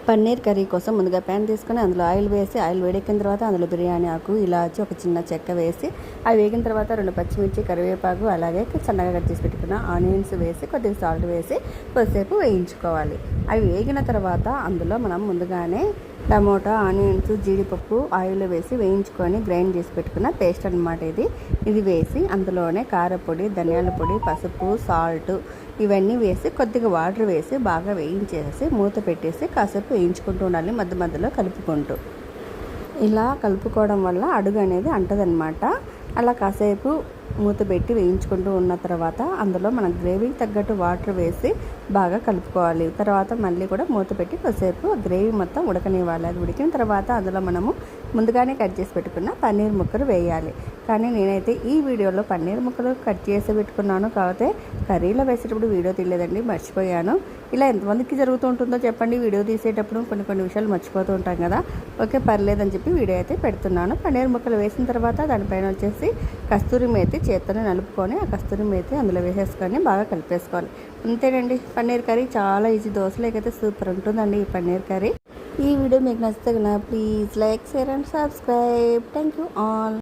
Paneer curry కోసం ముందుగా pan తీసుకొని అందులో ఆయిల్ వేసి ఆయిల్ వేడెక్కిన తర్వాత అందులో బిర్యానీ ఆకు ఇలాచి ఒక చిన్న చెక్క వేసి అవి వేగిన తర్వాత 2 పచ్చిమిర్చి కరివేపాకు అలాగే సన్నగా కట్ చేసి పెట్టుకున్న ఆనియన్స్ వేసి కొద్దిగా సాల్ట్ వేసి కొద్దిసేపు వేయించుకోవాలి. అవి వేగిన తర్వాత అందులో మనం ముందుగానే టమోటా ఆనియన్స్ జీడిపప్పు ఆయిల్లో వేసి వేయించుకొని గ్రైండ్ చేసి పెట్టుకున్న పేస్ట్ అనమాట ఇది వేసి అందులోనే కారపొడి ధనియాల పొడి పసుపు సాల్ట్ ఇవన్నీ వేసి కొద్దిగా వాటర్ వేసి బాగా వేయించేసి మూత పెట్టేసి కాసేపు వేయించుకుంటూ ఉండాలి, మధ్య మధ్యలో కలుపుకుంటూ. ఇలా కలుపుకోవడం వల్ల అడుగు అనేది అంటదనమాట. అలా కాసేపు మూత పెట్టి వేయించుకుంటూ ఉన్న తర్వాత అందులో మనం గ్రేవీకి తగ్గట్టు వాటర్ వేసి బాగా కలుపుకోవాలి. తర్వాత మళ్ళీ కూడా మూత పెట్టి కొద్దిసేపు గ్రేవీ మొత్తం ఉడకనివ్వాలి. అది ఉడికిన తర్వాత అందులో మనము ముందుగానే కట్ చేసి పెట్టుకున్న పన్నీర్ ముక్కలు వేయాలి. కానీ నేనైతే ఈ వీడియోలో పన్నీర్ ముక్కలు కట్ చేసి పెట్టుకున్నాను, కాకపోతే కర్రీలో వేసేటప్పుడు వీడియో తీయలేదండి, మర్చిపోయాను. ఇలా ఎంతమందికి జరుగుతూ ఉంటుందో చెప్పండి, వీడియో తీసేటప్పుడు కొన్ని విషయాలు మర్చిపోతూ ఉంటాం కదా. ఓకే పర్లేదని చెప్పి వీడియో అయితే పెడుతున్నాను. పన్నీర్ ముక్కలు వేసిన తర్వాత దానిపైన వచ్చేసి కస్తూరి మేతి చేత్తోనే నలుపుకొని ఆ కస్తూరి మేతి అందులో వేసేసుకొని బాగా కలిపేసుకోవాలి. అంతేనండి, పన్నీర్ కర్రీ చాలా ఈజీ. దోశలోకైతే సూపర్ ఉంటుందండి ఈ పన్నీర్ కర్రీ. ఈ వీడియో మీకు నచ్చితే please like share and subscribe. Thank you all.